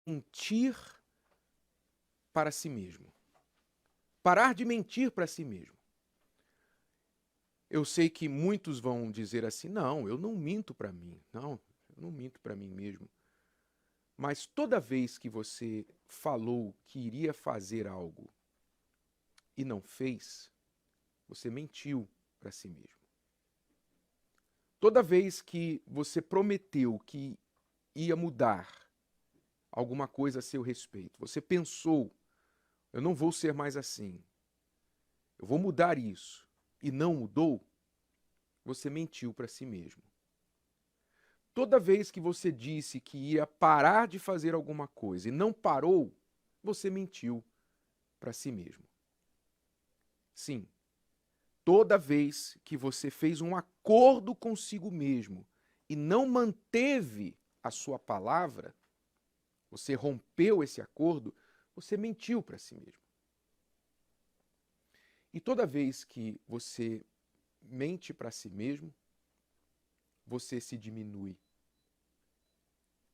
mentir para si mesmo. Parar de mentir para si mesmo. Eu sei que muitos vão dizer assim, não, eu não minto para mim. Não, eu não minto para mim mesmo. Mas toda vez que você falou que iria fazer algo e não fez, você mentiu para si mesmo. Toda vez que você prometeu que ia mudar alguma coisa a seu respeito, você pensou, eu não vou ser mais assim, eu vou mudar isso, e não mudou, você mentiu para si mesmo. Toda vez que você disse que ia parar de fazer alguma coisa e não parou, você mentiu para si mesmo. Sim, toda vez que você fez um acordo consigo mesmo e não manteve a sua palavra, você rompeu esse acordo, você mentiu para si mesmo. E toda vez que você mente para si mesmo, você se diminui.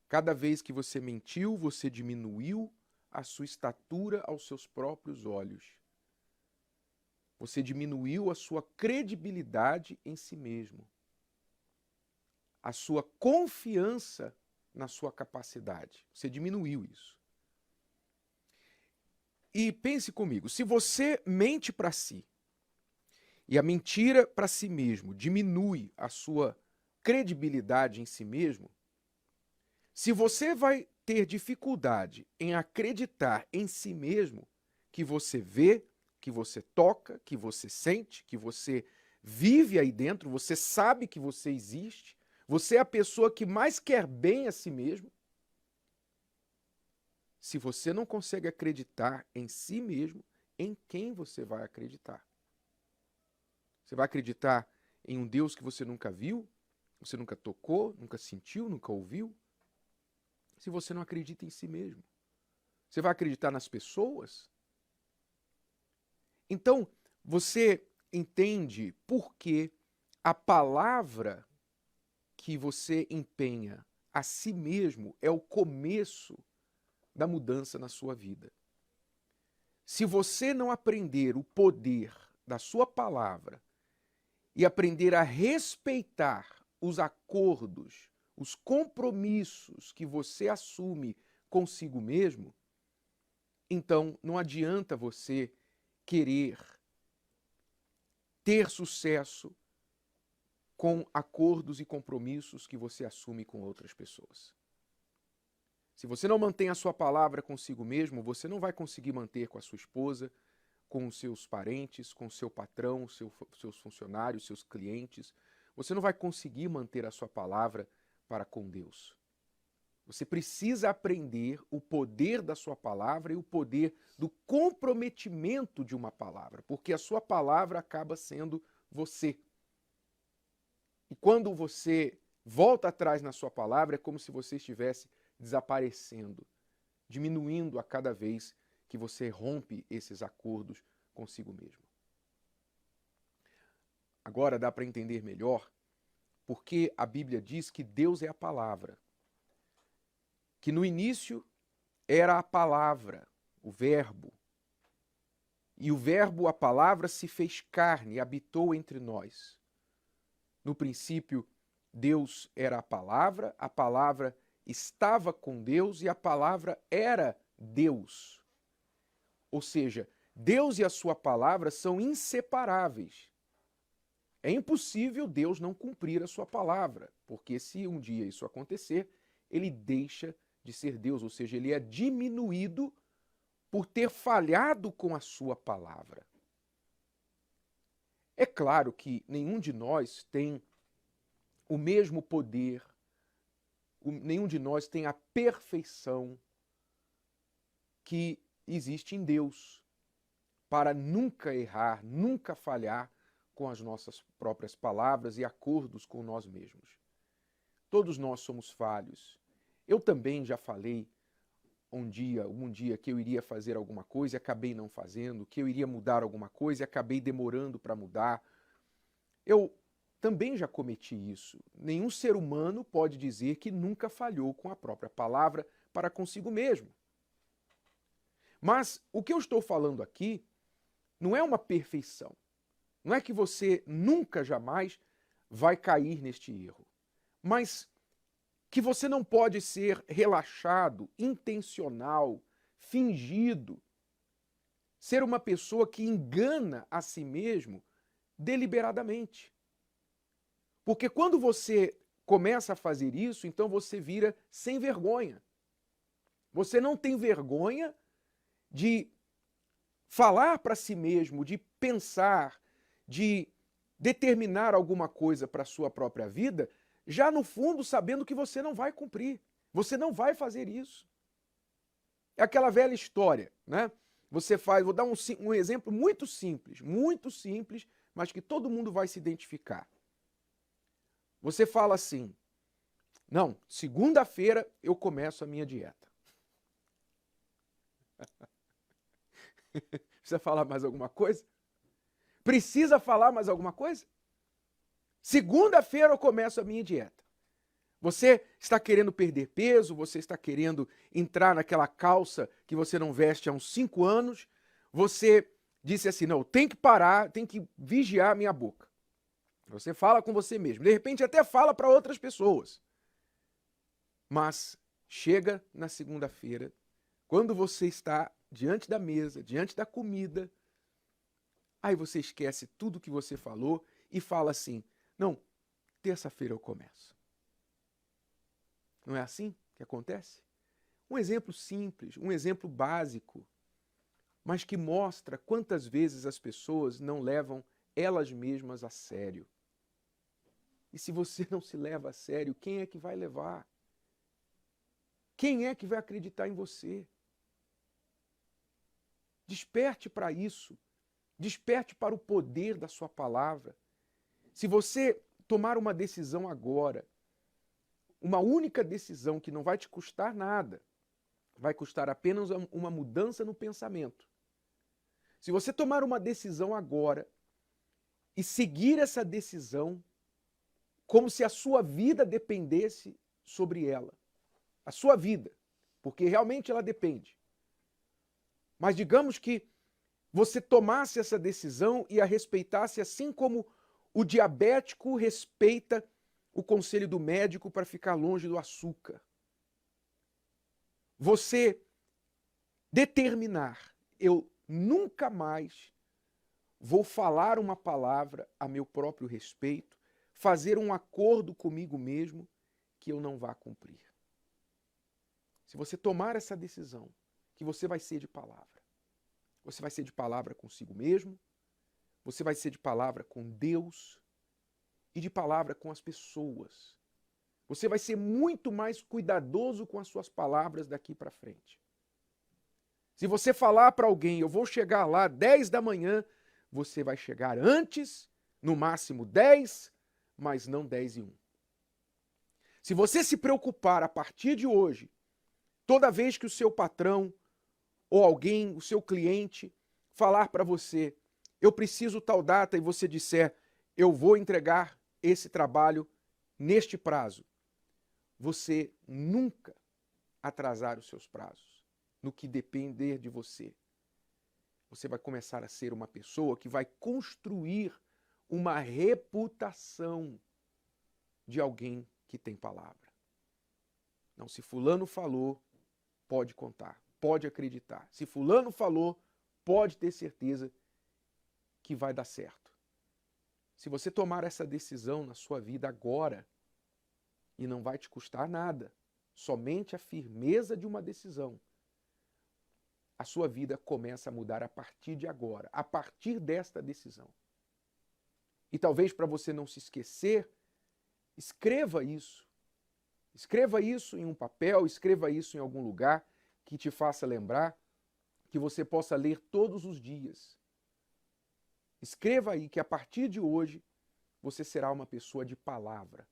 Cada vez que você mentiu, você diminuiu a sua estatura aos seus próprios olhos. Você diminuiu a sua credibilidade em si mesmo. A sua confiança na sua capacidade. Você diminuiu isso. E pense comigo, se você mente para si, e a mentira para si mesmo diminui a sua credibilidade em si mesmo, se você vai ter dificuldade em acreditar em si mesmo, que você vê, que você toca, que você sente, que você vive aí dentro, você sabe que você existe, você é a pessoa que mais quer bem a si mesmo. Se você não consegue acreditar em si mesmo, em quem você vai acreditar? Você vai acreditar em um Deus que você nunca viu, você nunca tocou, nunca sentiu, nunca ouviu? Se você não acredita em si mesmo. Você vai acreditar nas pessoas? Então, você entende por que a palavra que você empenha a si mesmo é o começo da mudança na sua vida. Se você não aprender o poder da sua palavra e aprender a respeitar os acordos, os compromissos que você assume consigo mesmo, então não adianta você querer ter sucesso com acordos e compromissos que você assume com outras pessoas. Se você não mantém a sua palavra consigo mesmo, você não vai conseguir manter com a sua esposa, com os seus parentes, com o seu patrão, seus funcionários, seus clientes. Você não vai conseguir manter a sua palavra para com Deus. Você precisa aprender o poder da sua palavra e o poder do comprometimento de uma palavra, porque a sua palavra acaba sendo você. E quando você volta atrás na sua palavra, é como se você estivesse desaparecendo, diminuindo a cada vez que você rompe esses acordos consigo mesmo. Agora dá para entender melhor porque a Bíblia diz que Deus é a palavra. Que no início era a palavra, o verbo. E o verbo, a palavra, se fez carne e habitou entre nós. No princípio, Deus era a palavra estava com Deus e a palavra era Deus. Ou seja, Deus e a sua palavra são inseparáveis. É impossível Deus não cumprir a sua palavra, porque se um dia isso acontecer, ele deixa de ser Deus, ou seja, ele é diminuído por ter falhado com a sua palavra. É claro que nenhum de nós tem o mesmo poder, nenhum de nós tem a perfeição que existe em Deus para nunca errar, nunca falhar com as nossas próprias palavras e acordos com nós mesmos. Todos nós somos falhos. Eu também já falei um dia que eu iria fazer alguma coisa e acabei não fazendo, que eu iria mudar alguma coisa e acabei demorando para mudar. Eu também já cometi isso. Nenhum ser humano pode dizer que nunca falhou com a própria palavra, para consigo mesmo. Mas o que eu estou falando aqui não é uma perfeição. Não é que você nunca, jamais vai cair neste erro. Mas que você não pode ser relaxado, intencional, fingido, ser uma pessoa que engana a si mesmo deliberadamente. Porque quando você começa a fazer isso, então você vira sem vergonha. Você não tem vergonha de falar para si mesmo, de pensar, de determinar alguma coisa para a sua própria vida, já no fundo sabendo que você não vai cumprir. Você não vai fazer isso. É aquela velha história, né? Você faz, vou dar um exemplo muito simples, mas que todo mundo vai se identificar. Você fala assim, não, segunda-feira eu começo a minha dieta. Precisa falar mais alguma coisa? Precisa falar mais alguma coisa? Segunda-feira eu começo a minha dieta. Você está querendo perder peso, você está querendo entrar naquela calça que você não veste há uns 5 anos, você disse assim, não, tem que parar, tem que vigiar a minha boca. Você fala com você mesmo, de repente até fala para outras pessoas. Mas chega na segunda-feira, quando você está diante da mesa, diante da comida, aí você esquece tudo que você falou e fala assim, não, terça-feira eu começo. Não é assim que acontece? Um exemplo simples, um exemplo básico, mas que mostra quantas vezes as pessoas não levam elas mesmas a sério. E se você não se leva a sério, quem é que vai levar? Quem é que vai acreditar em você? Desperte para isso. Desperte para o poder da sua palavra. Se você tomar uma decisão agora, uma única decisão que não vai te custar nada, vai custar apenas uma mudança no pensamento. Se você tomar uma decisão agora e seguir essa decisão como se a sua vida dependesse sobre ela, a sua vida, porque realmente ela depende. Mas digamos que você tomasse essa decisão e a respeitasse assim como o diabético respeita o conselho do médico para ficar longe do açúcar. Você determinar, eu nunca mais vou falar uma palavra a meu próprio respeito, fazer um acordo comigo mesmo que eu não vá cumprir. Se você tomar essa decisão, que você vai ser de palavra. Você vai ser de palavra consigo mesmo, você vai ser de palavra com Deus e de palavra com as pessoas. Você vai ser muito mais cuidadoso com as suas palavras daqui para frente. Se você falar para alguém, eu vou chegar lá 10 da manhã, você vai chegar antes, no máximo 10, mas não 10 e 1. Se você se preocupar a partir de hoje, toda vez que o seu patrão ou alguém, o seu cliente, falar para você, eu preciso tal data, e você disser, eu vou entregar esse trabalho neste prazo, você nunca atrasar os seus prazos, no que depender de você. Você vai começar a ser uma pessoa que vai construir uma reputação de alguém que tem palavra. Não, se fulano falou, pode contar, pode acreditar. Se fulano falou, pode ter certeza que vai dar certo. Se você tomar essa decisão na sua vida agora, e não vai te custar nada, somente a firmeza de uma decisão, a sua vida começa a mudar a partir de agora, a partir desta decisão. E talvez para você não se esquecer, escreva isso. Escreva isso em um papel, escreva isso em algum lugar que te faça lembrar, que você possa ler todos os dias. Escreva aí que a partir de hoje você será uma pessoa de palavra.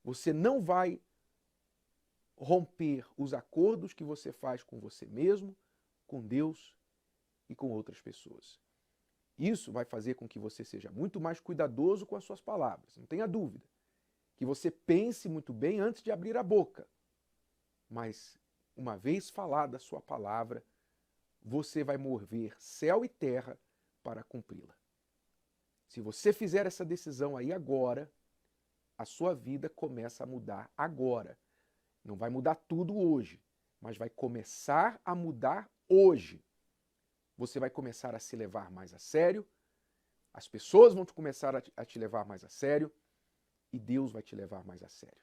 Você não vai romper os acordos que você faz com você mesmo, com Deus e com outras pessoas. Isso vai fazer com que você seja muito mais cuidadoso com as suas palavras, não tenha dúvida. Que você pense muito bem antes de abrir a boca, mas uma vez falada a sua palavra, você vai mover céu e terra para cumpri-la. Se você fizer essa decisão aí agora, a sua vida começa a mudar agora. Não vai mudar tudo hoje, mas vai começar a mudar hoje. Você vai começar a se levar mais a sério, as pessoas vão começar a te levar mais a sério e Deus vai te levar mais a sério.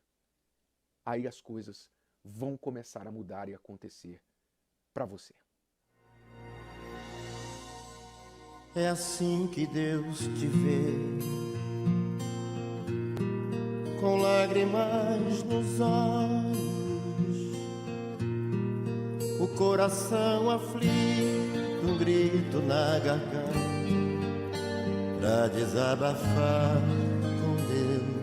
Aí as coisas vão começar a mudar e acontecer para você. É assim que Deus te vê, com lágrimas nos olhos, o coração aflito, um grito na garganta, pra desabafar com Deus.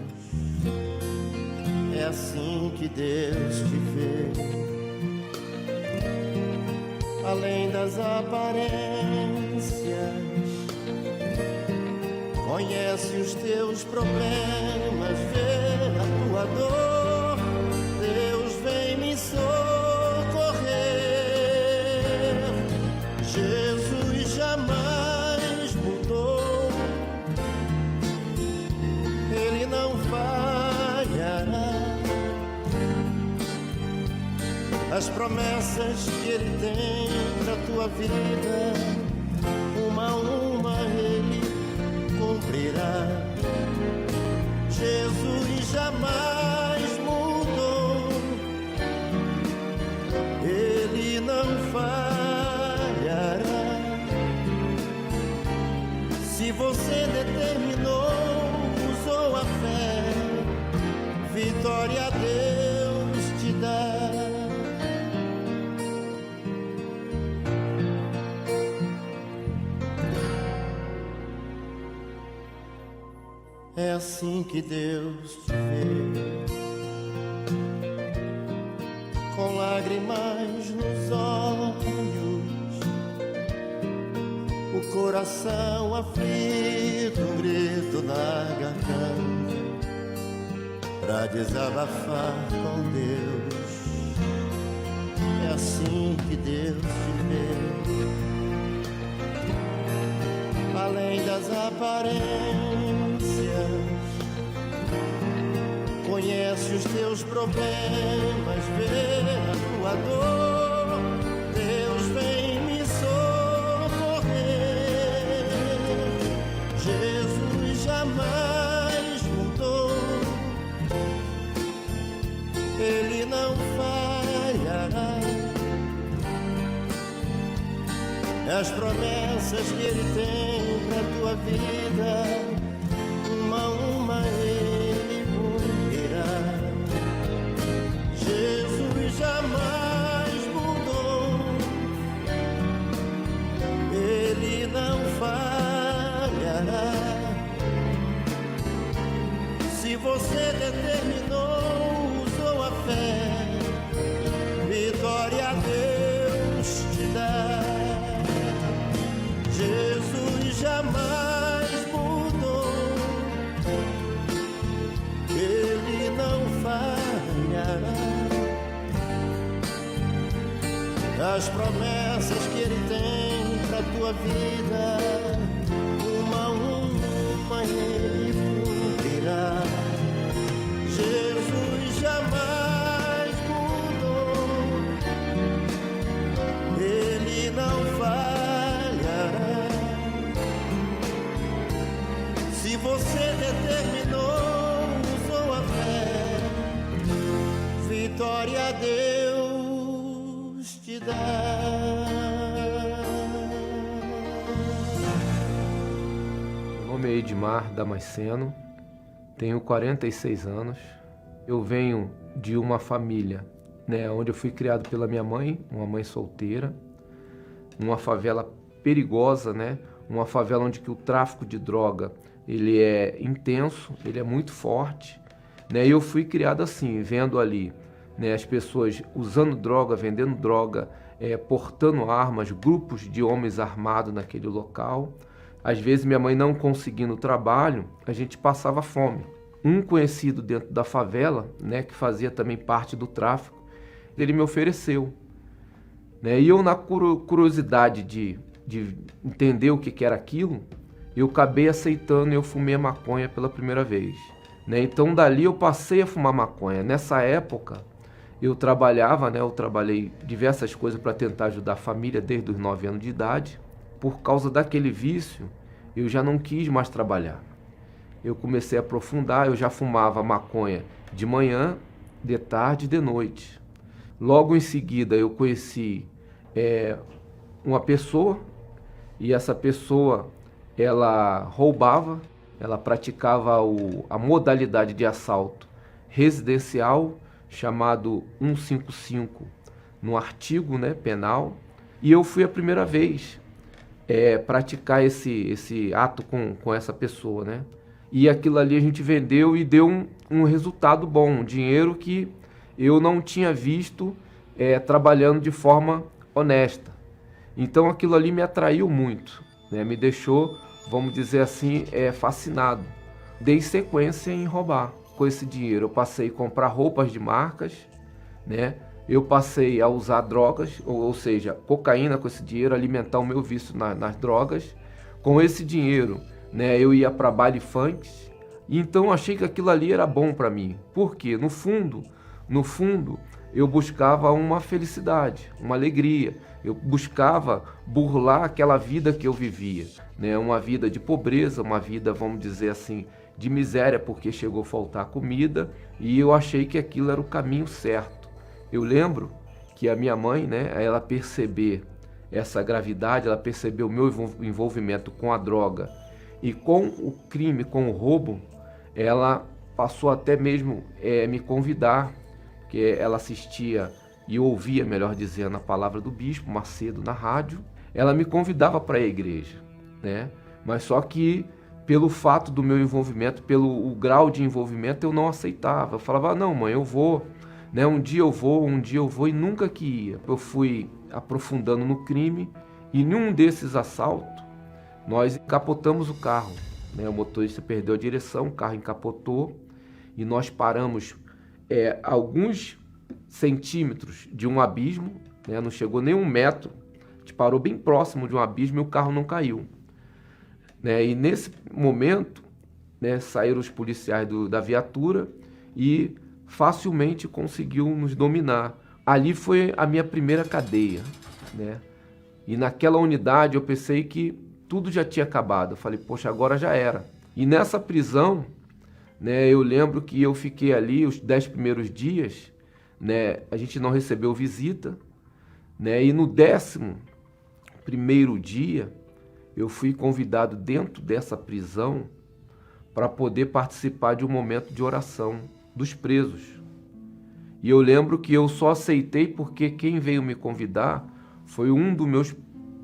É assim que Deus te vê, além das aparências, conhece os teus problemas, vê a tua dor. Deus vem me socorrer. Jesus jamais mudou, Ele não falhará. As promessas que Ele tem pra tua vida, uma a uma Ele cumprirá. Jesus jamais mudou, Ele não falhará. Se você determinou, usou a fé, vitória a Deus te dá. É assim que Deus te vê, com lágrimas nos olhos, o coração aflito, um grito na garganta, pra desabafar com Deus. É assim que Deus te vê, além das aparências, conhece os teus problemas, vê a tua dor. Deus vem me socorrer. Jesus jamais mudou, Ele não falhará. As promessas que Ele tem pra tua vida, uma a uma Ele cumprirá. Jesus jamais mudou, Ele não falhará. Se você determinou, usou a fé, vitória a Deus te dá. Jesus jamais mudou, Ele não falhará. As promessas que Ele tem pra tua vida, uma a uma Ele cumprirá. Jesus jamais mudou, Ele não falhará. Se você determinou, usou a fé, vitória a Deus te dá. Meu nome é Edmar Damasceno, tenho 46 anos. Eu venho de uma família, onde eu fui criado pela minha mãe, uma mãe solteira, numa favela perigosa, uma favela onde que o tráfico de droga ele é intenso, ele é muito forte, E eu fui criado assim, vendo ali, as pessoas usando droga, vendendo droga, portando armas, grupos de homens armados naquele local. Às vezes minha mãe não conseguindo trabalho, a gente passava fome. Um conhecido dentro da favela, que fazia também parte do tráfico, ele me ofereceu, né? E eu, na curiosidade de entender o que era aquilo, eu acabei aceitando e eu fumei a maconha pela primeira vez, né? Então dali eu passei a fumar maconha. Nessa época eu trabalhava, né? Eu trabalhei diversas coisas para tentar ajudar a família desde os 9 anos de idade. Por causa daquele vício, eu já não quis mais trabalhar. Eu comecei a aprofundar, eu já fumava maconha de manhã, de tarde e de noite. Logo em seguida eu conheci uma pessoa, e essa pessoa, ela roubava, ela praticava a modalidade de assalto residencial, chamado 155, no artigo, né, penal, e eu fui a primeira vez praticar esse ato com essa pessoa, né? E aquilo ali a gente vendeu e deu um resultado bom, um dinheiro que eu não tinha visto trabalhando de forma honesta. Então aquilo ali me atraiu muito, né? Me deixou, vamos dizer assim, fascinado. Dei sequência em roubar. Com esse dinheiro eu passei a comprar roupas de marcas, né? Eu passei a usar drogas, ou seja, cocaína com esse dinheiro, alimentar o meu vício nas drogas. Com esse dinheiro, né, eu ia para baile funk, e então achei que aquilo ali era bom para mim. Por quê? No fundo, eu buscava uma felicidade, uma alegria. Eu buscava burlar aquela vida que eu vivia, né? Uma vida de pobreza, uma vida, vamos dizer assim, de miséria, porque chegou a faltar comida, e eu achei que aquilo era o caminho certo. Eu lembro que a minha mãe, né, ela perceber essa gravidade, ela percebeu o meu envolvimento com a droga e com o crime, com o roubo, ela passou até mesmo me convidar, porque ela assistia e ouvia, melhor dizendo, a palavra do bispo Macedo na rádio. Ela me convidava para a igreja, né? Mas só que pelo fato do meu envolvimento, pelo grau de envolvimento, eu não aceitava. Eu falava, não, mãe, eu vou, né? Um dia eu vou, e nunca que ia. Eu fui aprofundando no crime, e em um desses assaltos, nós encapotamos o carro, né? O motorista perdeu a direção, o carro encapotou, e nós paramos alguns centímetros de um abismo, né? Não chegou nem 1 metro, a gente parou bem próximo de um abismo e o carro não caiu, né? E nesse momento, né, saíram os policiais da viatura e facilmente conseguiu nos dominar. Ali foi a minha primeira cadeia, né? E naquela unidade eu pensei que tudo já tinha acabado. Eu falei, poxa, agora já era. E nessa prisão, né, eu lembro que eu fiquei ali os 10 primeiros dias, né, a gente não recebeu visita, né, e no 11º dia eu fui convidado dentro dessa prisão para poder participar de um momento de oração dos presos. E eu lembro que eu só aceitei porque quem veio me convidar foi um dos meus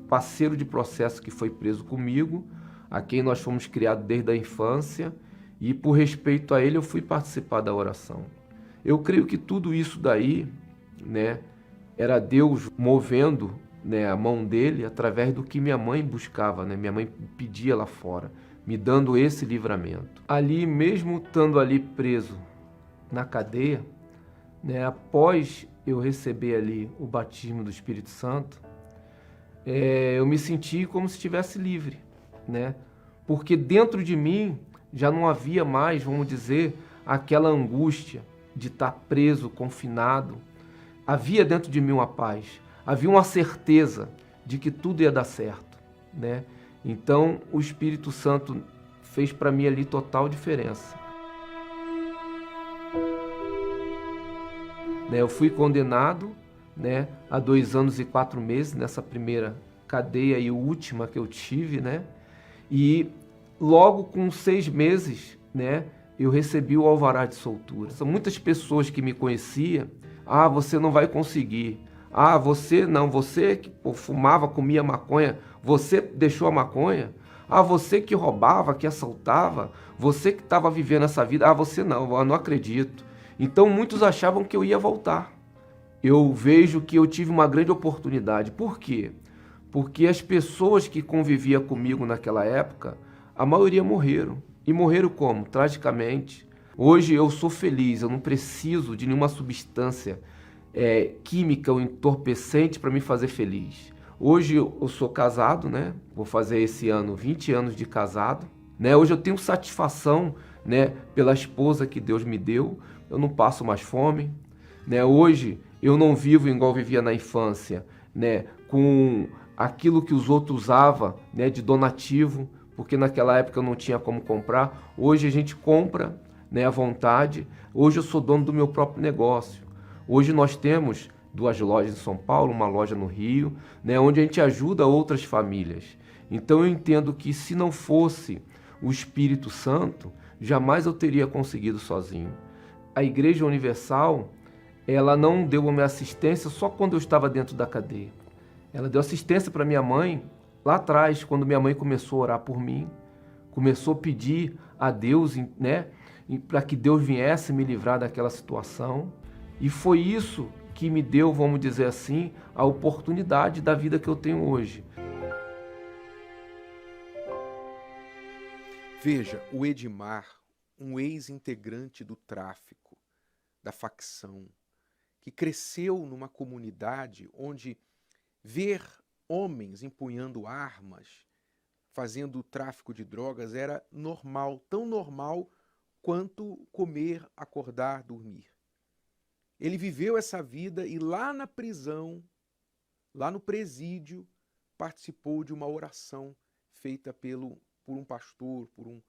parceiros de processo que foi preso comigo, a quem nós fomos criados desde a infância, e por respeito a ele eu fui participar da oração. Eu creio que tudo isso daí, né, era Deus movendo, né, a mão dele através do que minha mãe buscava, né? Minha mãe pedia lá fora, me dando esse livramento. Ali, mesmo estando ali preso na cadeia, né, após eu receber ali o batismo do Espírito Santo, eu me senti como se estivesse livre, né? Porque dentro de mim já não havia mais, vamos dizer, aquela angústia de estar preso, confinado. Havia dentro de mim uma paz, havia uma certeza de que tudo ia dar certo, né? Então o Espírito Santo fez para mim ali total diferença. Eu fui condenado, né, a 2 anos e 4 meses nessa primeira cadeia e última que eu tive, né? E logo com 6 meses, né, eu recebi o alvará de soltura. São muitas pessoas que me conheciam. Ah, você não vai conseguir. Ah, você não, você que fumava, comia maconha, você deixou a maconha. Ah, você que roubava, que assaltava, você que estava vivendo essa vida. Ah, você não, eu não acredito. Então muitos achavam que eu ia voltar. Eu vejo que eu tive uma grande oportunidade. Por quê? Porque as pessoas que conviviam comigo naquela época, a maioria morreram. E morreram como? Tragicamente. Hoje eu sou feliz, eu não preciso de nenhuma substância química ou entorpecente para me fazer feliz. Hoje eu sou casado, né? Vou fazer esse ano 20 anos de casado, né? Hoje eu tenho satisfação, né, pela esposa que Deus me deu. Eu não passo mais fome, né? Hoje eu não vivo igual vivia na infância, né, com aquilo que os outros usavam, né, de donativo, porque naquela época eu não tinha como comprar. Hoje a gente compra, né, à vontade. Hoje eu sou dono do meu próprio negócio. Hoje nós temos 2 lojas em São Paulo, uma loja no Rio, né, onde a gente ajuda outras famílias. Então eu entendo que se não fosse o Espírito Santo, jamais eu teria conseguido sozinho. A Igreja Universal, ela não deu a minha assistência só quando eu estava dentro da cadeia. Ela deu assistência para minha mãe lá atrás, quando minha mãe começou a orar por mim, começou a pedir a Deus, né, para que Deus viesse me livrar daquela situação. E foi isso que me deu, vamos dizer assim, a oportunidade da vida que eu tenho hoje. Veja, o Edmar, um ex-integrante do tráfico, da facção, que cresceu numa comunidade onde ver homens empunhando armas, fazendo tráfico de drogas era normal, tão normal quanto comer, acordar, dormir. Ele viveu essa vida e lá na prisão, lá no presídio, participou de uma oração feita por um pastor, por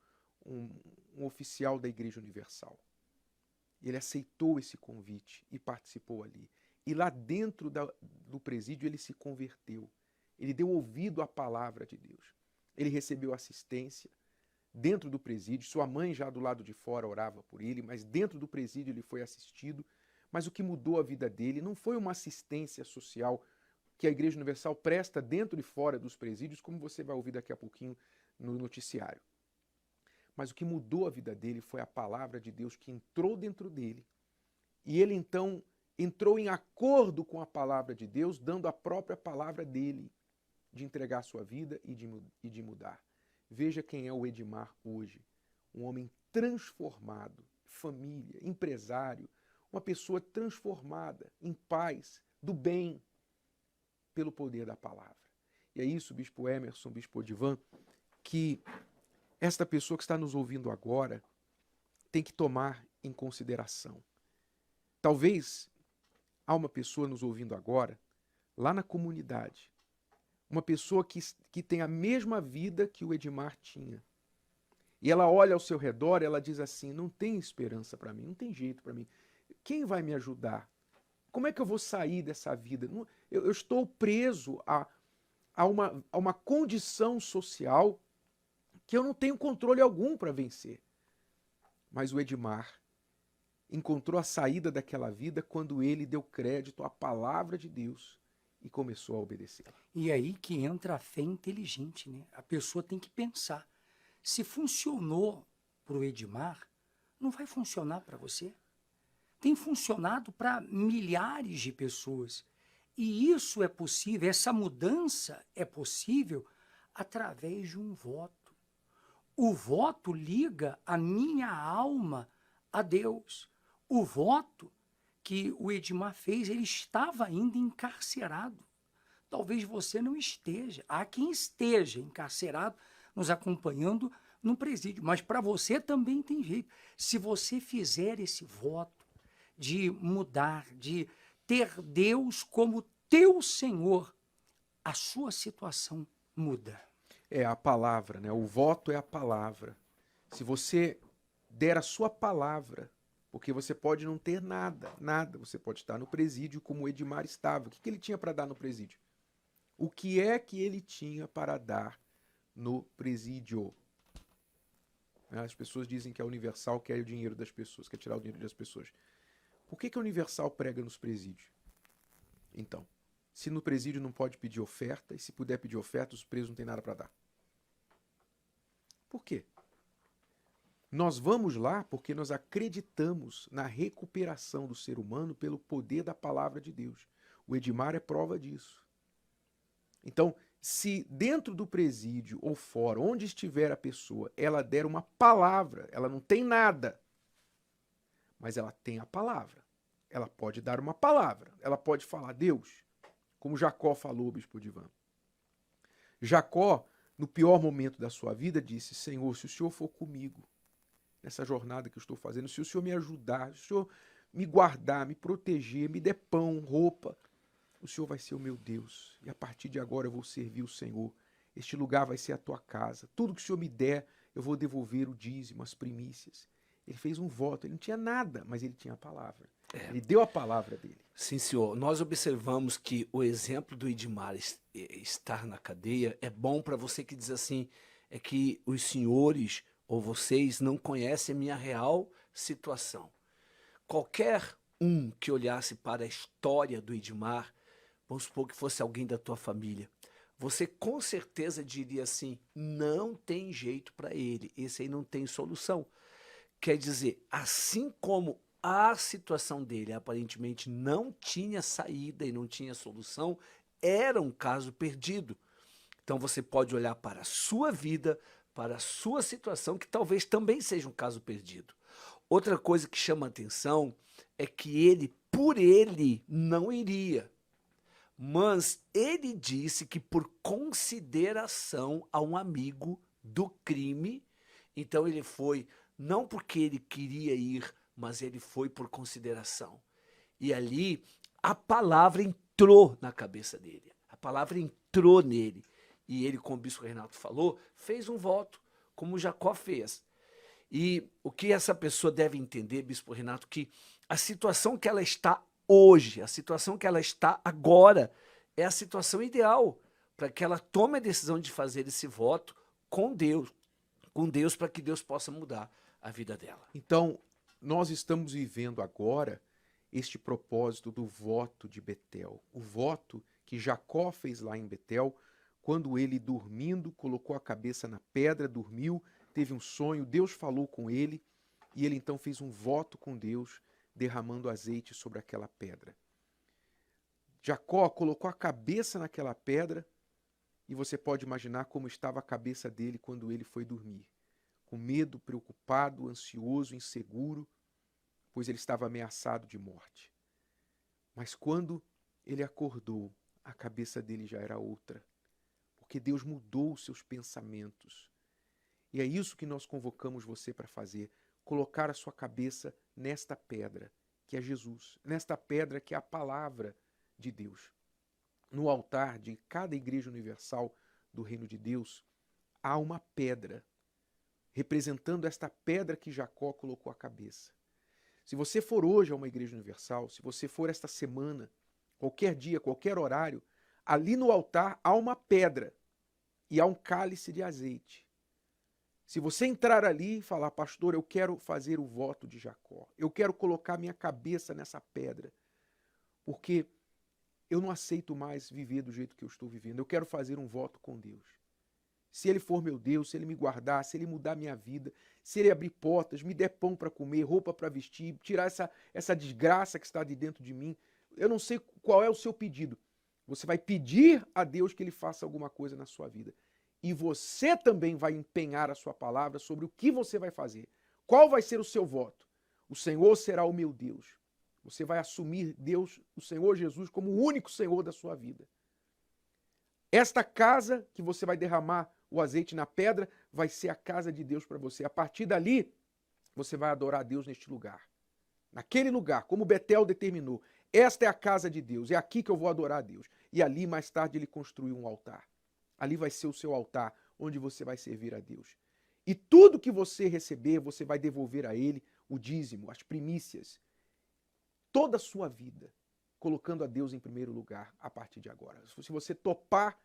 um oficial da Igreja Universal. Ele aceitou esse convite e participou ali. E lá dentro do presídio ele se converteu. Ele deu ouvido à palavra de Deus. Ele recebeu assistência dentro do presídio. Sua mãe já do lado de fora orava por ele, mas dentro do presídio ele foi assistido. Mas o que mudou a vida dele não foi uma assistência social que a Igreja Universal presta dentro e fora dos presídios, como você vai ouvir daqui a pouquinho no noticiário. Mas o que mudou a vida dele foi a palavra de Deus que entrou dentro dele. E ele então entrou em acordo com a palavra de Deus, dando a própria palavra dele, de entregar a sua vida e de mudar. Veja quem é o Edmar hoje. Um homem transformado, família, empresário, uma pessoa transformada, em paz, do bem, pelo poder da palavra. E é isso, Bispo Emerson, Bispo Odivan, que esta pessoa que está nos ouvindo agora tem que tomar em consideração. Talvez há uma pessoa nos ouvindo agora, lá na comunidade, uma pessoa que tem a mesma vida que o Edmar tinha. E ela olha ao seu redor e ela diz assim, não tem esperança para mim, não tem jeito para mim. Quem vai me ajudar? Como é que eu vou sair dessa vida? Eu estou preso a uma condição social que eu não tenho controle algum para vencer. Mas o Edmar encontrou a saída daquela vida quando ele deu crédito à palavra de Deus e começou a obedecê-la. E aí que entra a fé inteligente, né? A pessoa tem que pensar. Se funcionou para o Edmar, não vai funcionar para você. Tem funcionado para milhares de pessoas. E isso é possível, essa mudança é possível através de um voto. O voto liga a minha alma a Deus. O voto que o Edmar fez, ele estava ainda encarcerado. Talvez você não esteja. Há quem esteja encarcerado, nos acompanhando no presídio. Mas para você também tem jeito. Se você fizer esse voto de mudar, de ter Deus como teu Senhor, a sua situação muda. É a palavra, né? O voto é a palavra. Se você der a sua palavra, porque você pode não ter nada, você pode estar no presídio como o Edmar estava. O que ele tinha para dar no presídio? O que é que ele tinha para dar no presídio? As pessoas dizem que a Universal quer o dinheiro das pessoas, quer tirar o dinheiro das pessoas. Por que a Universal prega nos presídios? Então, se no presídio não pode pedir oferta, e se puder pedir oferta, os presos não têm nada para dar. Por quê? Nós vamos lá porque nós acreditamos na recuperação do ser humano pelo poder da palavra de Deus. O Edmar é prova disso. Então, se dentro do presídio ou fora, onde estiver a pessoa, ela der uma palavra, ela não tem nada, mas ela tem a palavra. ela pode dar uma palavra, ela pode falar, Deus, como Jacó falou, bispo Divan. Jacó, no pior momento da sua vida, disse, Senhor, se o Senhor for comigo, nessa jornada que eu estou fazendo, se o Senhor me ajudar, se o Senhor me guardar, me proteger, me der pão, roupa, o Senhor vai ser o meu Deus. E a partir de agora eu vou servir o Senhor. Este lugar vai ser a tua casa. Tudo que o Senhor me der, eu vou devolver o dízimo, as primícias. Ele fez um voto, ele não tinha nada, mas ele tinha a palavra. Ele deu a palavra dele. Sim, senhor. Nós observamos que o exemplo do Edmar estar na cadeia é bom para você que diz assim, é que os senhores ou vocês não conhecem a minha real situação. Qualquer um que olhasse para a história do Edmar, vamos supor que fosse alguém da tua família, você com certeza diria assim, não tem jeito para ele, esse aí não tem solução. Quer dizer, assim como a situação dele aparentemente não tinha saída e não tinha solução, era um caso perdido. Então você pode olhar para a sua vida, para a sua situação, que talvez também seja um caso perdido. Outra coisa que chama atenção é que ele, por ele, não iria. Mas ele disse que por consideração a um amigo do crime, então ele foi, não porque ele queria ir, mas ele foi por consideração. E ali a palavra entrou na cabeça dele, a palavra entrou nele. E ele, como o bispo Renato falou, fez um voto, como Jacó fez. E o que essa pessoa deve entender, bispo Renato, que a situação que ela está hoje, a situação que ela está agora, é a situação ideal para que ela tome a decisão de fazer esse voto com Deus para que Deus possa mudar a vida dela. Então, nós estamos vivendo agora este propósito do voto de Betel. O voto que Jacó fez lá em Betel, quando ele, dormindo, colocou a cabeça na pedra, dormiu, teve um sonho, Deus falou com ele, e ele então fez um voto com Deus, derramando azeite sobre aquela pedra. Jacó colocou a cabeça naquela pedra, e você pode imaginar como estava a cabeça dele quando ele foi dormir. Com medo, preocupado, ansioso, inseguro, pois ele estava ameaçado de morte. Mas quando ele acordou, a cabeça dele já era outra, porque Deus mudou os seus pensamentos. E é isso que nós convocamos você para fazer, colocar a sua cabeça nesta pedra, que é Jesus, nesta pedra que é a palavra de Deus. No altar de cada igreja universal do Reino de Deus, há uma pedra, representando esta pedra que Jacó colocou a cabeça. Se você for hoje a uma igreja universal, se você for esta semana, qualquer dia, qualquer horário, ali no altar há uma pedra e há um cálice de azeite. Se você entrar ali e falar, pastor, eu quero fazer o voto de Jacó, eu quero colocar minha cabeça nessa pedra, porque eu não aceito mais viver do jeito que eu estou vivendo, eu quero fazer um voto com Deus. Se Ele for meu Deus, se Ele me guardar, se Ele mudar minha vida, se Ele abrir portas, me der pão para comer, roupa para vestir, tirar essa desgraça que está de dentro de mim, eu não sei qual é o seu pedido. Você vai pedir a Deus que Ele faça alguma coisa na sua vida. E você também vai empenhar a sua palavra sobre o que você vai fazer. Qual vai ser o seu voto? O Senhor será o meu Deus. Você vai assumir Deus, o Senhor Jesus, como o único Senhor da sua vida. Esta casa que você vai derramar o azeite na pedra vai ser a casa de Deus para você. A partir dali, você vai adorar a Deus neste lugar. Naquele lugar, como Betel determinou. Esta é a casa de Deus, é aqui que eu vou adorar a Deus. E ali, mais tarde, ele construiu um altar. Ali vai ser o seu altar, onde você vai servir a Deus. E tudo que você receber, você vai devolver a Ele o dízimo, as primícias. Toda a sua vida, colocando a Deus em primeiro lugar a partir de agora. Se você topar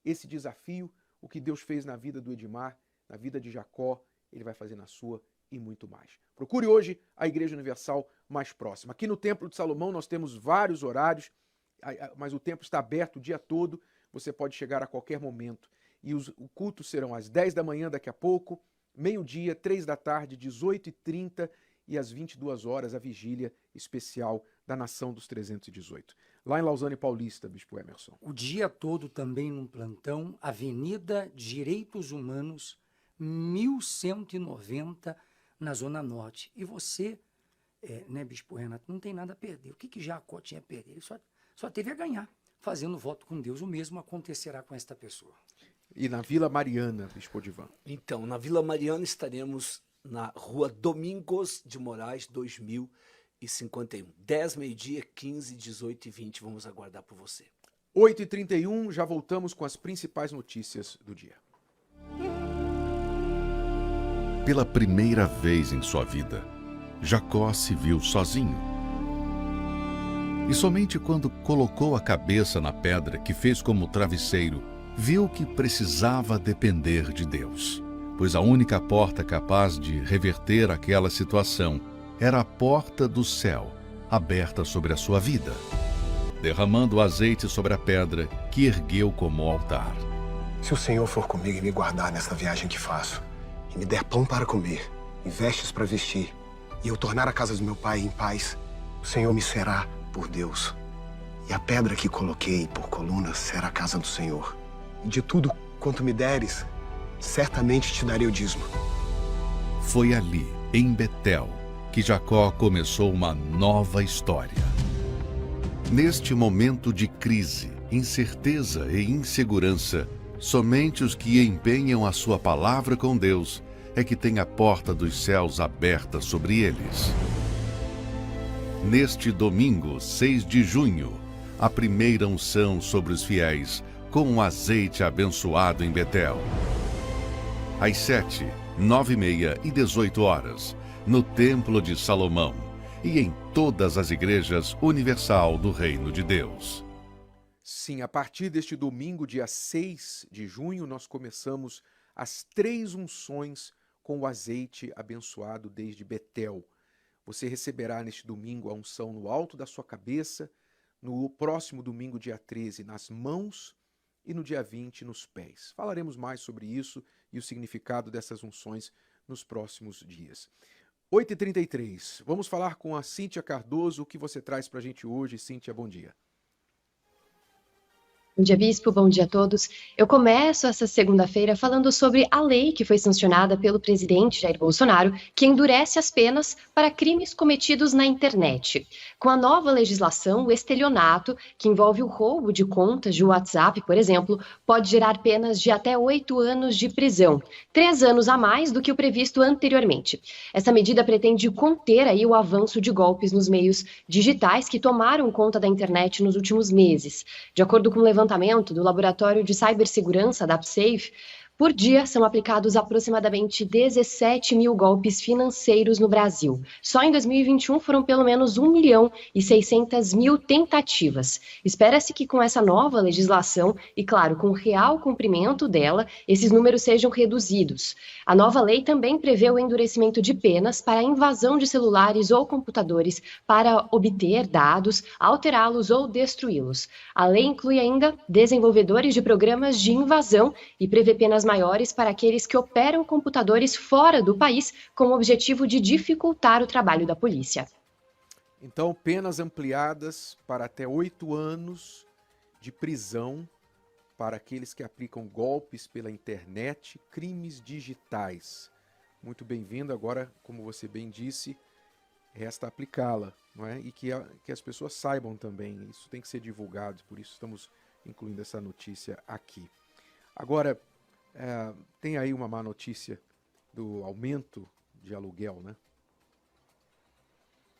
esse desafio, o que Deus fez na vida do Edmar, na vida de Jacó, Ele vai fazer na sua e muito mais. Procure hoje a Igreja Universal mais próxima. Aqui no Templo de Salomão nós temos vários horários, mas o templo está aberto o dia todo. Você pode chegar a qualquer momento. E os cultos serão às 10 da manhã daqui a pouco, meio-dia, 3 da tarde, 18h30 e às 22 horas a vigília especial da Nação dos 318. Lá em Lausanne Paulista, Bispo Emerson. O dia todo também num plantão, Avenida Direitos Humanos, 1190, na Zona Norte. E você né, Bispo Renato, não tem nada a perder. O que Jacó tinha a perder? Ele só teve a ganhar. Fazendo voto com Deus, o mesmo acontecerá com esta pessoa. E na Vila Mariana, Bispo Odivan? Então, na Vila Mariana estaremos na rua Domingos de Moraes, 2051. 10, meio-dia, 15, 18 e 20. Vamos aguardar por você. 8h31, já voltamos com as principais notícias do dia. Pela primeira vez em sua vida, Jacó se viu sozinho. E somente quando colocou a cabeça na pedra que fez como travesseiro, viu que precisava depender de Deus. Pois a única porta capaz de reverter aquela situação era a porta do céu, aberta sobre a sua vida, derramando azeite sobre a pedra que ergueu como altar. Se o Senhor for comigo e me guardar nessa viagem que faço, e me der pão para comer, e vestes para vestir, e eu tornar a casa do meu pai em paz, o Senhor me será por Deus. E a pedra que coloquei por coluna será a casa do Senhor. E de tudo quanto me deres, certamente te darei o dízimo. Foi ali, em Betel, que Jacó começou uma nova história. Neste momento de crise, incerteza e insegurança, somente os que empenham a sua palavra com Deus é que têm a porta dos céus aberta sobre eles. Neste domingo, 6 de junho, a primeira unção sobre os fiéis, com um azeite abençoado em Betel. Às 7, 9h30 e 18 horas, no Templo de Salomão e em todas as igrejas universal do Reino de Deus. Sim, a partir deste domingo, dia 6 de junho, nós começamos as 3 unções com o azeite abençoado desde Betel. Você receberá neste domingo a unção no alto da sua cabeça, no próximo domingo, dia 13, nas mãos e no dia 20, nos pés. Falaremos mais sobre isso e o significado dessas unções nos próximos dias. 8h33, vamos falar com a Cíntia Cardoso. O que você traz para a gente hoje, Cíntia? Bom dia. Bom dia, Bispo. Bom dia a todos. Eu começo essa segunda-feira falando sobre a lei que foi sancionada pelo presidente Jair Bolsonaro, que endurece as penas para crimes cometidos na internet. Com a nova legislação, o estelionato, que envolve o roubo de contas de WhatsApp, por exemplo, pode gerar penas de até 8 anos de prisão, 3 anos a mais do que o previsto anteriormente. Essa medida pretende conter aí o avanço de golpes nos meios digitais que tomaram conta da internet nos últimos meses. De acordo com o levantamento do Laboratório de Cibersegurança da AppSafe, por dia são aplicados aproximadamente 17 mil golpes financeiros no Brasil. Só em 2021 foram pelo menos 1.600.000 tentativas. Espera-se que com essa nova legislação, e claro, com o real cumprimento dela, esses números sejam reduzidos. A nova lei também prevê o endurecimento de penas para a invasão de celulares ou computadores para obter dados, alterá-los ou destruí-los. A lei inclui ainda desenvolvedores de programas de invasão e prevê penas maiores para aqueles que operam computadores fora do país com o objetivo de dificultar o trabalho da polícia. Então, penas ampliadas para até 8 anos de prisão para aqueles que aplicam golpes pela internet, crimes digitais. Muito bem-vindo. Agora, como você bem disse, resta aplicá-la, não é? E que as pessoas saibam também. Isso tem que ser divulgado, por isso estamos incluindo essa notícia aqui. Agora, tem aí uma má notícia do aumento de aluguel, né?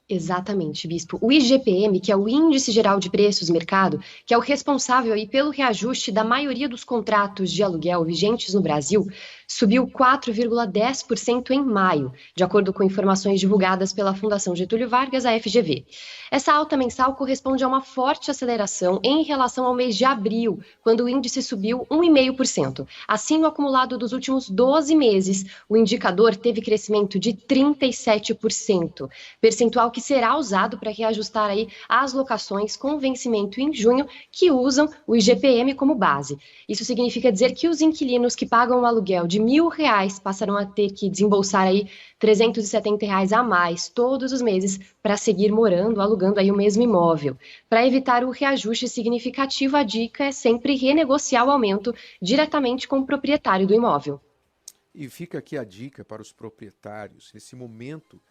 Exatamente, Bispo. O IGPM, que é o Índice Geral de Preços Mercado, que é o responsável aí pelo reajuste da maioria dos contratos de aluguel vigentes no Brasil, subiu 4,10% em maio, de acordo com informações divulgadas pela Fundação Getúlio Vargas, a FGV. Essa alta mensal corresponde a uma forte aceleração em relação ao mês de abril, quando o índice subiu 1,5%. Assim, no acumulado dos últimos 12 meses, o indicador teve crescimento de 37%, percentual que será usado para reajustar aí as locações com vencimento em junho que usam o IGPM como base. Isso significa dizer que os inquilinos que pagam um aluguel de R$1.000 passarão a ter que desembolsar aí R$370 a mais todos os meses para seguir morando, alugando aí o mesmo imóvel. Para evitar o reajuste significativo, a dica é sempre renegociar o aumento diretamente com o proprietário do imóvel. E fica aqui a dica para os proprietários, nesse momento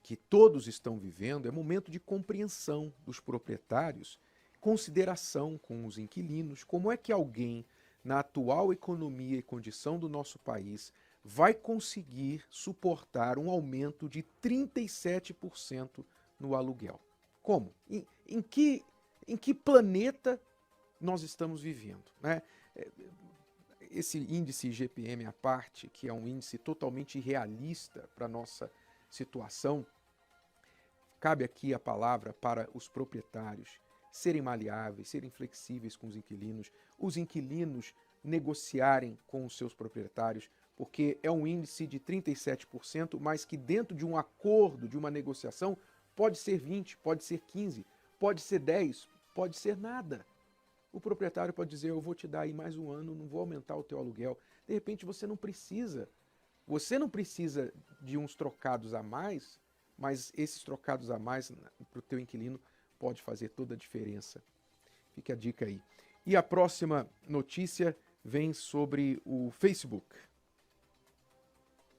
que todos estão vivendo é momento de compreensão dos proprietários, consideração com os inquilinos. Como é que alguém, na atual economia e condição do nosso país, vai conseguir suportar um aumento de 37% no aluguel? Como? Em que planeta nós estamos vivendo, né? Esse índice IGPM à parte, que é um índice totalmente irrealista para a nossa situação, cabe aqui a palavra para os proprietários serem maleáveis, serem flexíveis com os inquilinos negociarem com os seus proprietários, porque é um índice de 37%, mas que dentro de um acordo, de uma negociação, pode ser 20%, pode ser 15%, pode ser 10%, pode ser nada. O proprietário pode dizer, eu vou te dar aí mais um ano, não vou aumentar o teu aluguel. De repente você não precisa de uns trocados a mais, mas esses trocados a mais para o teu inquilino pode fazer toda a diferença. Fica a dica aí. E a próxima notícia vem sobre o Facebook.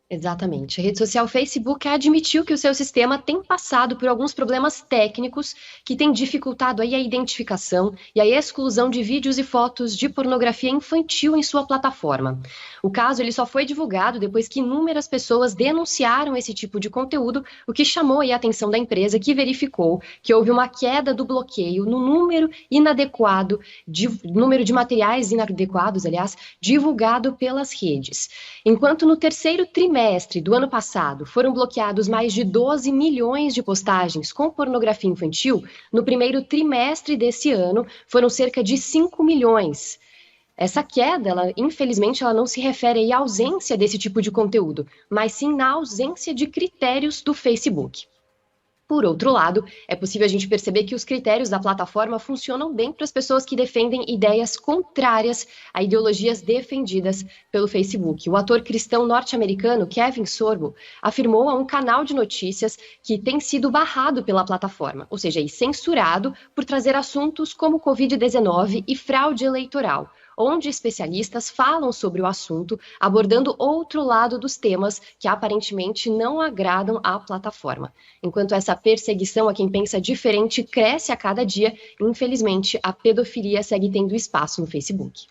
Exatamente. A rede social Facebook admitiu que o seu sistema tem passado por alguns problemas técnicos que têm dificultado aí a identificação e a exclusão de vídeos e fotos de pornografia infantil em sua plataforma. O caso ele só foi divulgado depois que inúmeras pessoas denunciaram esse tipo de conteúdo, o que chamou aí a atenção da empresa, que verificou que houve uma queda do bloqueio no número de materiais inadequados, aliás, divulgado pelas redes. Enquanto no terceiro trimestre do ano passado foram bloqueados mais de 12 milhões de postagens com pornografia infantil, no primeiro trimestre desse ano foram cerca de 5 milhões. Essa queda, infelizmente, ela não se refere aí à ausência desse tipo de conteúdo, mas sim na ausência de critérios do Facebook. Por outro lado, é possível a gente perceber que os critérios da plataforma funcionam bem para as pessoas que defendem ideias contrárias a ideologias defendidas pelo Facebook. O ator cristão norte-americano Kevin Sorbo afirmou a um canal de notícias que tem sido barrado pela plataforma, ou seja, censurado por trazer assuntos como Covid-19 e fraude eleitoral, onde especialistas falam sobre o assunto, abordando outro lado dos temas que aparentemente não agradam à plataforma. Enquanto essa perseguição a quem pensa diferente cresce a cada dia, infelizmente a pedofilia segue tendo espaço no Facebook.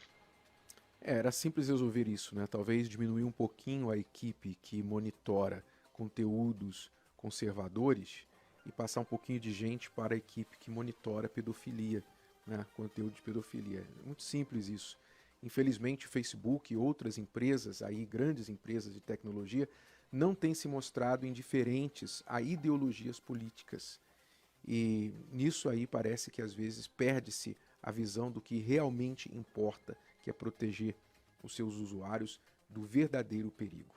Era simples resolver isso, né? Talvez diminuir um pouquinho a equipe que monitora conteúdos conservadores e passar um pouquinho de gente para a equipe que monitora pedofilia. Né, conteúdo de pedofilia. É muito simples isso. Infelizmente o Facebook e outras empresas, aí, grandes empresas de tecnologia, não têm se mostrado indiferentes a ideologias políticas. E nisso aí parece que às vezes perde-se a visão do que realmente importa, que é proteger os seus usuários do verdadeiro perigo.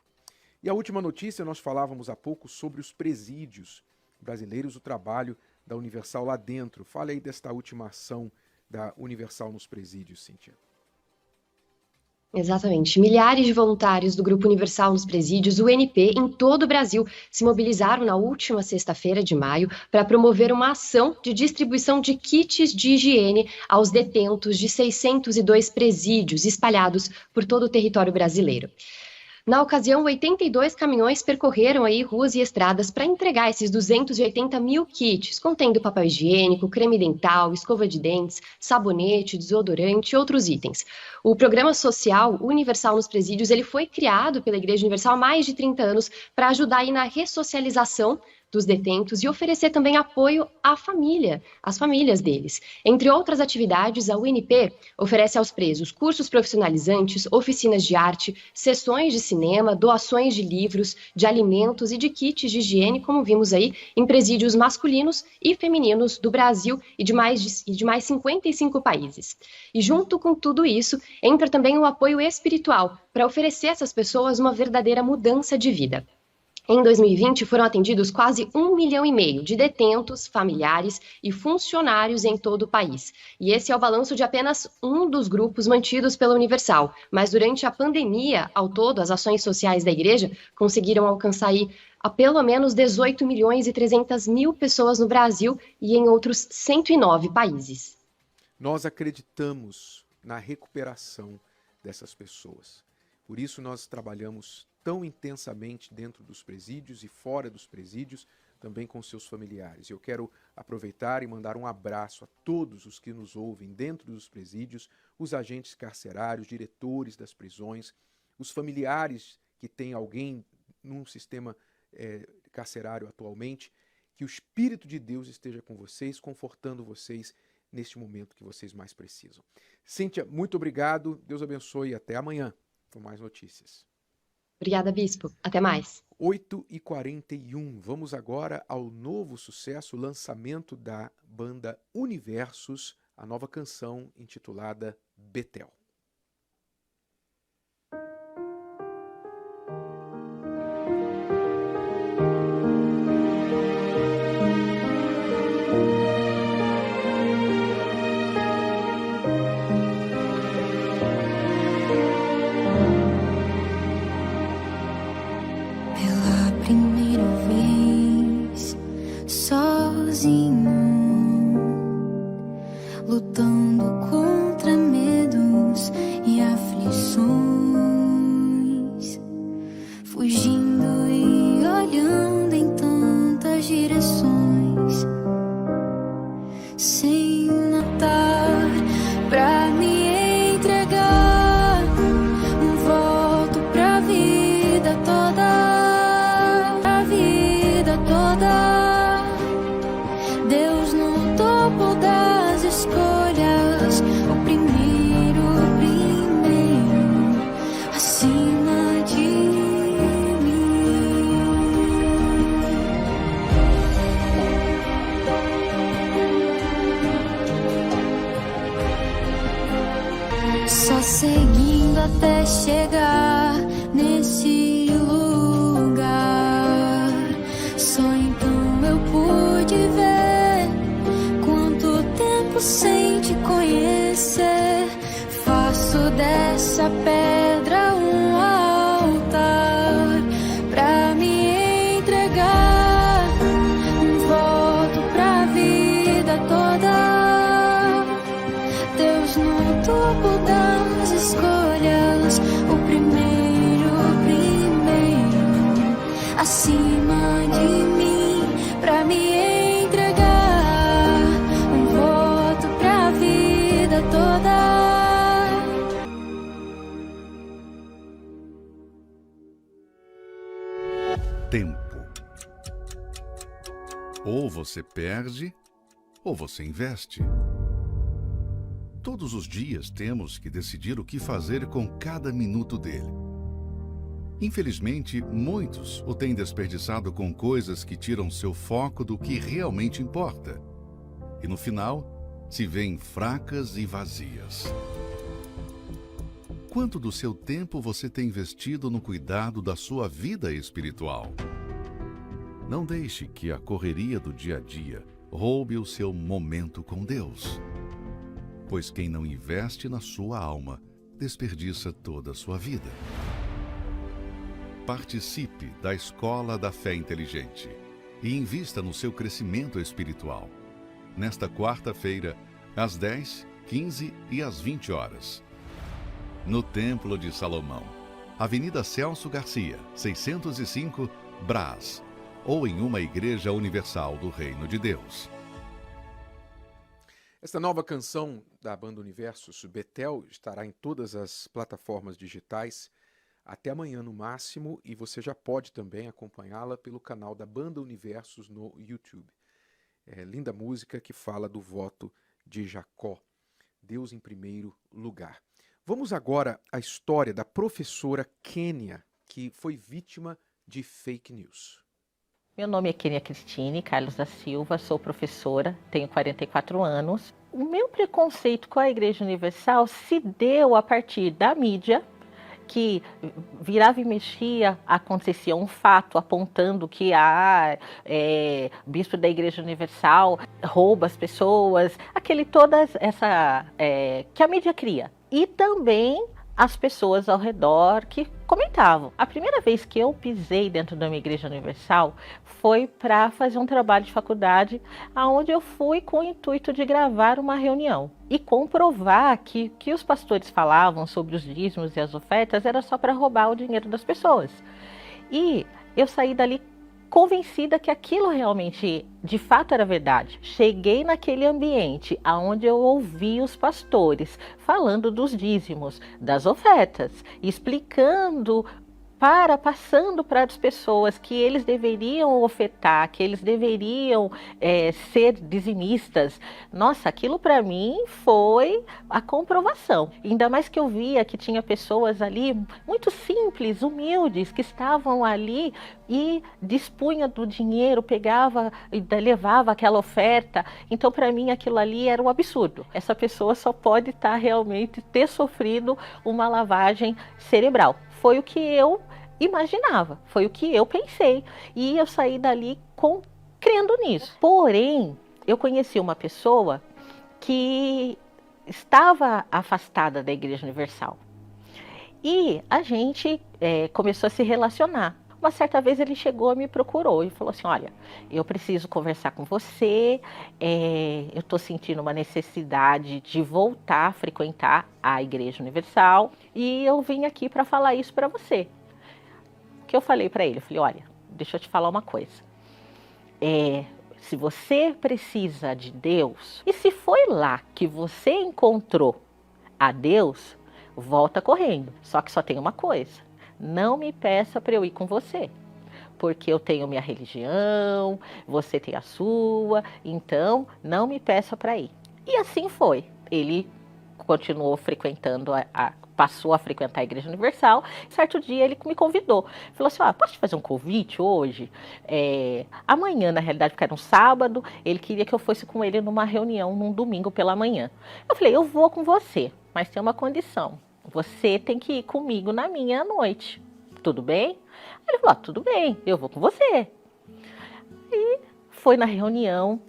E a última notícia, nós falávamos há pouco sobre os presídios brasileiros, o trabalho da Universal lá dentro. Fale aí desta última ação da Universal nos presídios, Cíntia. Exatamente. Milhares de voluntários do Grupo Universal nos Presídios, UNP, em todo o Brasil, se mobilizaram na última sexta-feira de maio para promover uma ação de distribuição de kits de higiene aos detentos de 602 presídios espalhados por todo o território brasileiro. Na ocasião, 82 caminhões percorreram aí ruas e estradas para entregar esses 280 mil kits, contendo papel higiênico, creme dental, escova de dentes, sabonete, desodorante e outros itens. O programa social Universal nos Presídios ele foi criado pela Igreja Universal há mais de 30 anos para ajudar aí na ressocialização dos detentos e oferecer também apoio à família, às famílias deles. Entre outras atividades, a UNP oferece aos presos cursos profissionalizantes, oficinas de arte, sessões de cinema, doações de livros, de alimentos e de kits de higiene, como vimos aí, em presídios masculinos e femininos do Brasil e de mais 55 países. E junto com tudo isso, entra também o apoio espiritual para oferecer a essas pessoas uma verdadeira mudança de vida. Em 2020, foram atendidos quase 1,5 milhão de detentos, familiares e funcionários em todo o país. E esse é o balanço de apenas um dos grupos mantidos pela Universal. Mas durante a pandemia, ao todo, as ações sociais da igreja conseguiram alcançar aí a pelo menos 18 milhões e 300 mil pessoas no Brasil e em outros 109 países. Nós acreditamos na recuperação dessas pessoas. Por isso nós trabalhamos tão intensamente dentro dos presídios e fora dos presídios, também com seus familiares. Eu quero aproveitar e mandar um abraço a todos os que nos ouvem dentro dos presídios, os agentes carcerários, diretores das prisões, os familiares que têm alguém num sistema carcerário atualmente. Que o Espírito de Deus esteja com vocês, confortando vocês neste momento que vocês mais precisam. Cíntia, muito obrigado. Deus abençoe e até amanhã com mais notícias. Obrigada, Bispo. Até mais. 8h41. Vamos agora ao novo sucesso, o lançamento da banda Universos, a nova canção intitulada Betel. Lutando contra medos e aflições, fugindo e olhando em tantas direções, sem notar, pra me entregar, volto pra vida toda, pra vida toda. Deus no topo das escolhas, o primeiro, acima de mim. Só seguindo até chegar nesse lugar, só então eu pude ver sem te conhecer. Faço dessa pedra um altar pra me entregar, volto pra vida toda. Deus no topo das escolhas, o primeiro, acima de mim, pra me Tempo. Ou você perde, ou você investe. Todos os dias temos que decidir o que fazer com cada minuto dele. Infelizmente, muitos o têm desperdiçado com coisas que tiram seu foco do que realmente importa. E no final, se veem fracas e vazias. Quanto do seu tempo você tem investido no cuidado da sua vida espiritual? Não deixe que a correria do dia a dia roube o seu momento com Deus. Pois quem não investe na sua alma, desperdiça toda a sua vida. Participe da Escola da Fé Inteligente e invista no seu crescimento espiritual. Nesta quarta-feira, às 10, 15 e às 20 horas. No Templo de Salomão, Avenida Celso Garcia, 605, Brás, ou em uma igreja universal do Reino de Deus. Esta nova canção da banda Universos, Betel, estará em todas as plataformas digitais até amanhã no máximo, e você já pode também acompanhá-la pelo canal da banda Universos no YouTube. É linda música que fala do voto de Jacó, Deus em primeiro lugar. Vamos agora à história da professora Kênia, que foi vítima de fake news. Meu nome é Kênia Cristine Carlos da Silva, sou professora, tenho 44 anos. O meu preconceito com a Igreja Universal se deu a partir da mídia, que virava e mexia, acontecia um fato apontando que bispo da Igreja Universal rouba as pessoas, que a mídia cria. E também as pessoas ao redor que comentavam. A primeira vez que eu pisei dentro de uma Igreja Universal foi para fazer um trabalho de faculdade, onde eu fui com o intuito de gravar uma reunião e comprovar que os pastores falavam sobre os dízimos e as ofertas era só para roubar o dinheiro das pessoas. E eu saí dali convencida que aquilo realmente, de fato, era verdade. Cheguei naquele ambiente onde eu ouvi os pastores falando dos dízimos, das ofertas, explicando passando para as pessoas que eles deveriam ofertar, que eles deveriam ser dizimistas. Nossa, aquilo para mim foi a comprovação. Ainda mais que eu via que tinha pessoas ali muito simples, humildes, que estavam ali e dispunha do dinheiro, pegava e levava aquela oferta. Então, para mim, aquilo ali era um absurdo. Essa pessoa só pode realmente ter sofrido uma lavagem cerebral. Foi o que eu imaginava, foi o que eu pensei. E eu saí dali crendo nisso. Porém, eu conheci uma pessoa que estava afastada da Igreja Universal. E a gente começou a se relacionar. Uma certa vez ele chegou e me procurou e falou assim, olha, eu preciso conversar com você, eu estou sentindo uma necessidade de voltar a frequentar a Igreja Universal e eu vim aqui para falar isso para você. O que eu falei para ele? Eu falei, olha, deixa eu te falar uma coisa. Se você precisa de Deus, e se foi lá que você encontrou a Deus, volta correndo. Só que só tem uma coisa. Não me peça para eu ir com você, porque eu tenho minha religião, você tem a sua, então não me peça para ir. E assim foi. Ele continuou frequentando, passou a frequentar a Igreja Universal. Certo dia ele me convidou. Falou assim, posso te fazer um convite hoje? Amanhã, na realidade, porque era um sábado, ele queria que eu fosse com ele numa reunião num domingo pela manhã. Eu falei, eu vou com você, mas tem uma condição. Você tem que ir comigo na minha noite. Tudo bem? Ele falou, tudo bem, eu vou com você. E foi na reunião.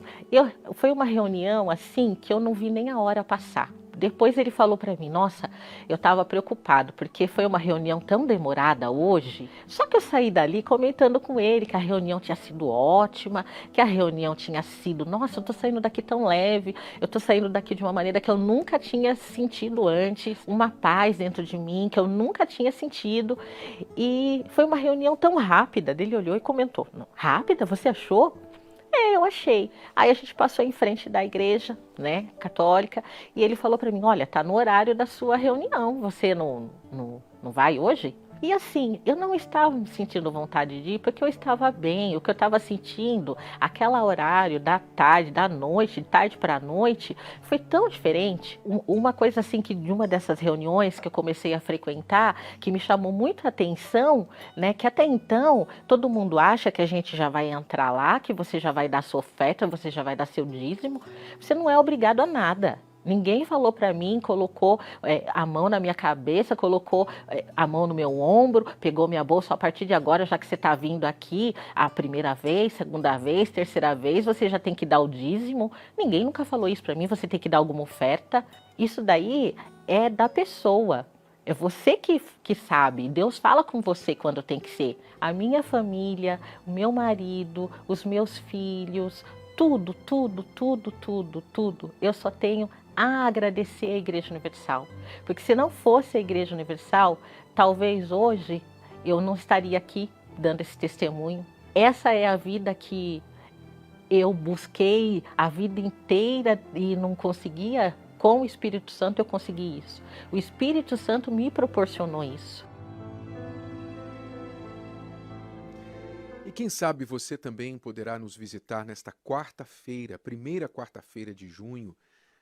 Foi uma reunião assim que eu não vi nem a hora passar. Depois ele falou para mim, nossa, eu estava preocupado, porque foi uma reunião tão demorada hoje. Só que eu saí dali comentando com ele que a reunião tinha sido ótima, que a reunião tinha sido, nossa, eu estou saindo daqui tão leve, eu estou saindo daqui de uma maneira que eu nunca tinha sentido antes, uma paz dentro de mim que eu nunca tinha sentido. E foi uma reunião tão rápida. Ele olhou e comentou, rápida? Você achou? Eu achei. Aí a gente passou em frente da igreja, né, católica, e ele falou para mim, olha, tá no horário da sua reunião, você não vai hoje? E assim, eu não estava me sentindo vontade de ir, porque eu estava bem. O que eu estava sentindo, aquele horário da tarde, da noite, de tarde para a noite, foi tão diferente. Uma coisa assim, que de uma dessas reuniões que eu comecei a frequentar, que me chamou muito a atenção, né, que até então todo mundo acha que a gente já vai entrar lá, que você já vai dar sua oferta, você já vai dar seu dízimo. Você não é obrigado a nada. Ninguém falou para mim, colocou a mão na minha cabeça, colocou a mão no meu ombro, pegou minha bolsa, a partir de agora, já que você está vindo aqui a primeira vez, segunda vez, terceira vez, você já tem que dar o dízimo. Ninguém nunca falou isso para mim, você tem que dar alguma oferta. Isso daí é da pessoa. É você que sabe. Deus fala com você quando tem que ser. A minha família, o meu marido, os meus filhos, tudo. Eu só tenho a agradecer à Igreja Universal. Porque se não fosse a Igreja Universal, talvez hoje eu não estaria aqui dando esse testemunho. Essa é a vida que eu busquei a vida inteira e não conseguia. Com o Espírito Santo eu consegui isso. O Espírito Santo me proporcionou isso. E quem sabe você também poderá nos visitar nesta quarta-feira, primeira quarta-feira de junho.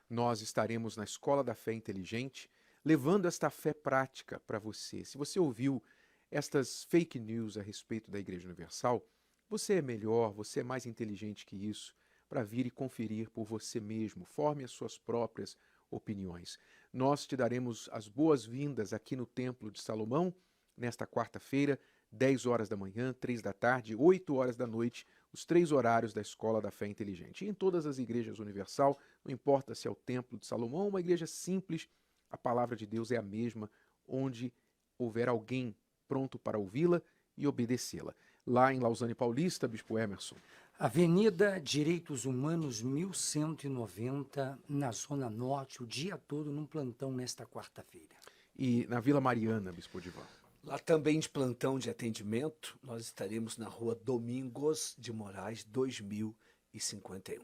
Nós estaremos na Escola da Fé Inteligente, levando esta fé prática para você. Se você ouviu estas fake news a respeito da Igreja Universal, você é melhor, você é mais inteligente que isso, para vir e conferir por você mesmo. Forme as suas próprias opiniões. Nós te daremos as boas-vindas aqui no Templo de Salomão, nesta quarta-feira, 10 horas da manhã, 3 da tarde, 8 horas da noite, os 3 horários da Escola da Fé Inteligente. E em todas as igrejas Universal, não importa se é o Templo de Salomão, uma igreja simples, a palavra de Deus é a mesma, onde houver alguém pronto para ouvi-la e obedecê-la. Lá em Lausanne Paulista, Bispo Emerson. Avenida Direitos Humanos 1190, na Zona Norte, o dia todo num plantão nesta quarta-feira. E na Vila Mariana, Bispo Divan. Lá também de plantão de atendimento, nós estaremos na rua Domingos de Moraes, 2051.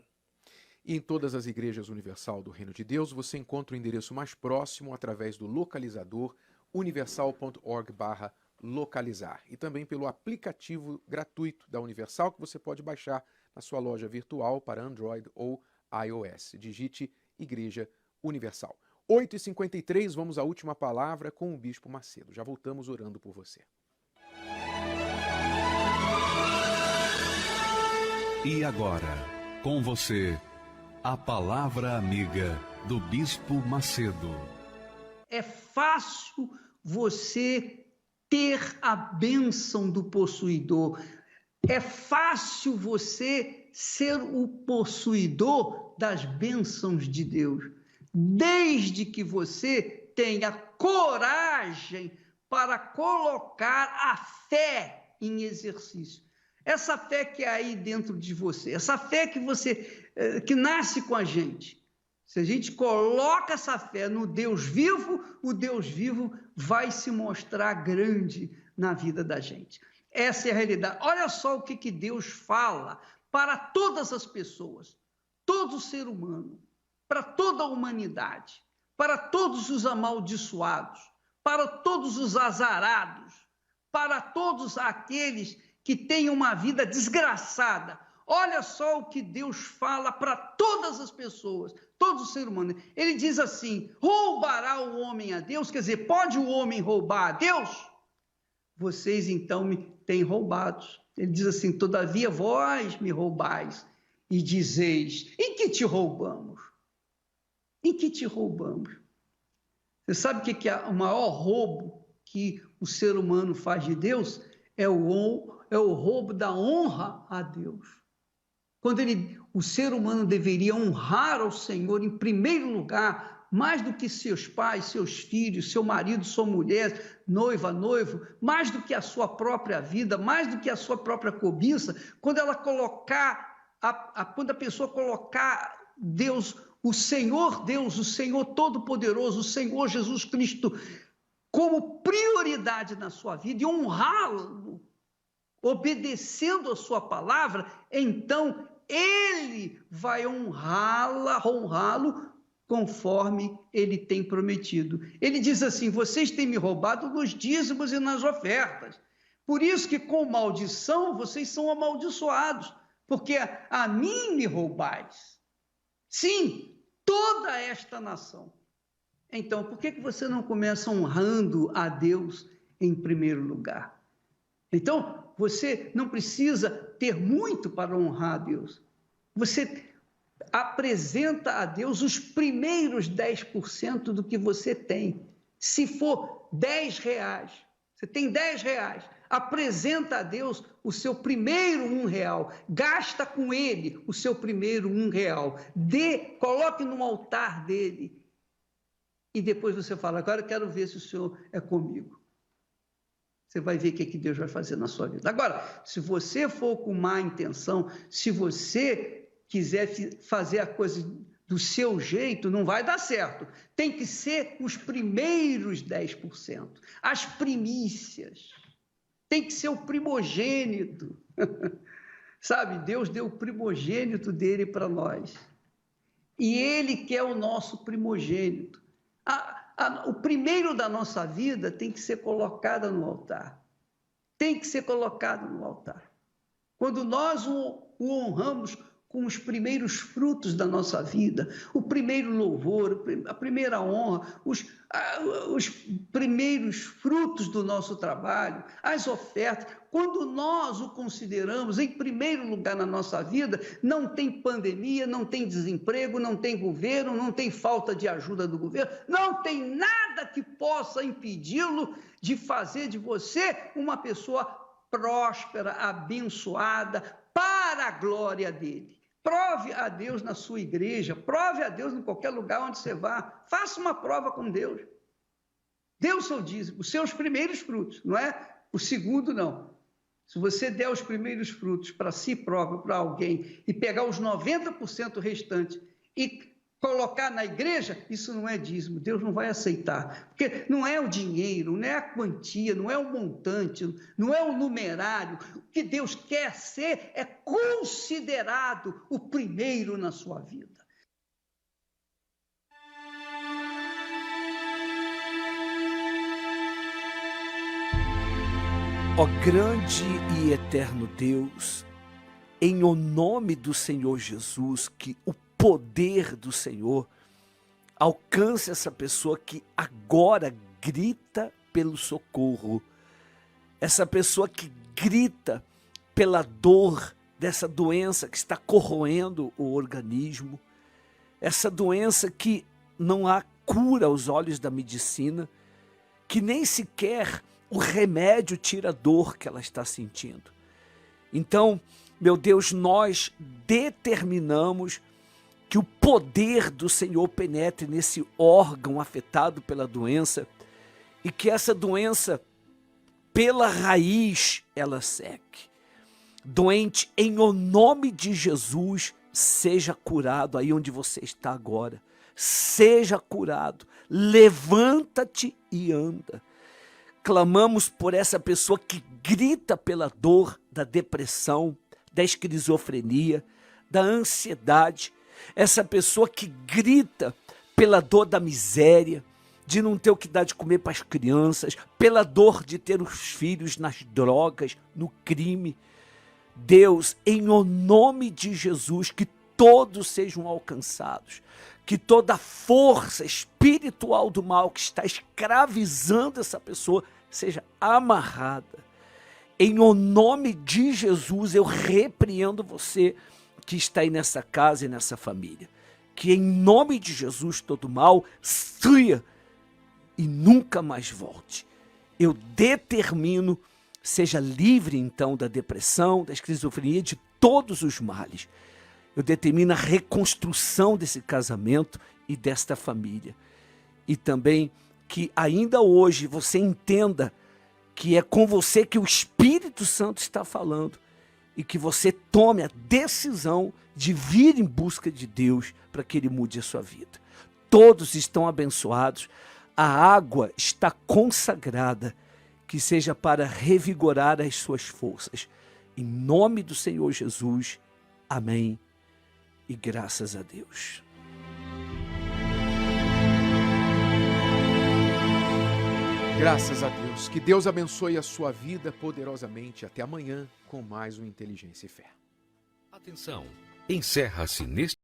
E em todas as igrejas Universal do Reino de Deus, você encontra o endereço mais próximo através do localizador universal.org/localizar e também pelo aplicativo gratuito da Universal que você pode baixar na sua loja virtual para Android ou iOS. Digite Igreja Universal. 8h53, vamos à última palavra com o Bispo Macedo. Já voltamos orando por você. E agora, com você, a palavra amiga do Bispo Macedo. É fácil você ter a bênção do possuidor. É fácil você ser o possuidor das bênçãos de Deus, desde que você tenha coragem para colocar a fé em exercício. Essa fé que é aí dentro de você, essa fé que nasce com a gente. Se a gente coloca essa fé no Deus vivo, o Deus vivo vai se mostrar grande na vida da gente. Essa é a realidade. Olha só o que Deus fala para todas as pessoas, todo ser humano, para toda a humanidade, para todos os amaldiçoados, para todos os azarados, para todos aqueles que têm uma vida desgraçada. Olha só o que Deus fala para todas as pessoas, todo ser humano. Ele diz assim: roubará o homem a Deus? Quer dizer, pode o homem roubar a Deus? Vocês então me têm roubado. Ele diz assim: todavia vós me roubais e dizeis: em que te roubamos? Em que te roubamos? Você sabe o que é o maior roubo que o ser humano faz de Deus? É o roubo da honra a Deus. Quando o ser humano deveria honrar ao Senhor em primeiro lugar, mais do que seus pais, seus filhos, seu marido, sua mulher, noiva, noivo, mais do que a sua própria vida, mais do que a sua própria cobiça, quando a pessoa colocar Deus, o Senhor Todo-Poderoso, o Senhor Jesus Cristo, como prioridade na sua vida e honrá-lo, obedecendo a sua palavra, então ele vai honrá-lo conforme ele tem prometido. Ele diz assim: vocês têm me roubado nos dízimos e nas ofertas. Por isso que com maldição vocês são amaldiçoados, porque a mim me roubais. Sim, toda esta nação. Então, por que você não começa honrando a Deus em primeiro lugar? Então, você não precisa ter muito para honrar a Deus. Você apresenta a Deus os primeiros 10% do que você tem. Se for R$10, você tem R$10, apresenta a Deus o seu primeiro R$1, gasta com ele o seu primeiro R$1, coloque no altar dele. E depois você fala: agora eu quero ver se o Senhor é comigo. Você vai ver o que Deus vai fazer na sua vida. Agora, se você for com má intenção, se você quiser fazer a coisa do seu jeito, não vai dar certo. Tem que ser os primeiros 10%, as primícias. Tem que ser o primogênito. Sabe, Deus deu o primogênito dele para nós. E ele quer o nosso primogênito. O primeiro da nossa vida tem que ser colocado no altar. Tem que ser colocado no altar. Quando nós o honramos com os primeiros frutos da nossa vida, o primeiro louvor, a primeira honra, os primeiros frutos do nosso trabalho, as ofertas, quando nós o consideramos em primeiro lugar na nossa vida, não tem pandemia, não tem desemprego, não tem governo, não tem falta de ajuda do governo, não tem nada que possa impedi-lo de fazer de você uma pessoa próspera, abençoada, para a glória dele. Prove a Deus na sua igreja, prove a Deus em qualquer lugar onde você vá, faça uma prova com Deus. Dê o seu dízimo, os seus primeiros frutos, não é o segundo, não. Se você der os primeiros frutos para si próprio, para alguém, e pegar os 90% restantes e colocar na igreja, isso não é dízimo, Deus não vai aceitar, porque não é o dinheiro, não é a quantia, não é o montante, não é o numerário. O que Deus quer ser é considerado o primeiro na sua vida. Ó grande e eterno Deus, em o nome do Senhor Jesus, que o poder do Senhor alcance essa pessoa que agora grita pelo socorro, essa pessoa que grita pela dor dessa doença que está corroendo o organismo, essa doença que não há cura aos olhos da medicina, que nem sequer o remédio tira a dor que ela está sentindo. Então, meu Deus, nós determinamos que o poder do Senhor penetre nesse órgão afetado pela doença e que essa doença, pela raiz, ela seque. Doente, em o nome de Jesus, seja curado aí onde você está agora. Seja curado. Levanta-te e anda. Clamamos por essa pessoa que grita pela dor da depressão, da esquizofrenia, da ansiedade. Essa pessoa que grita pela dor da miséria, de não ter o que dar de comer para as crianças, pela dor de ter os filhos nas drogas, no crime. Deus, em o nome de Jesus, que todos sejam alcançados, que toda força espiritual do mal que está escravizando essa pessoa seja amarrada. Em o nome de Jesus, eu repreendo você que está aí nessa casa e nessa família. Que em nome de Jesus todo mal saia e nunca mais volte. Eu determino, seja livre então da depressão, da esquizofrenia, de todos os males. Eu determino a reconstrução desse casamento e desta família. E também que ainda hoje você entenda que é com você que o Espírito Santo está falando e que você tome a decisão de vir em busca de Deus para que Ele mude a sua vida. Todos estão abençoados, a água está consagrada, que seja para revigorar as suas forças. Em nome do Senhor Jesus, amém e graças a Deus. Graças a Deus. Que Deus abençoe a sua vida poderosamente. Até amanhã com mais um Inteligência e Fé. Atenção! Encerra-se neste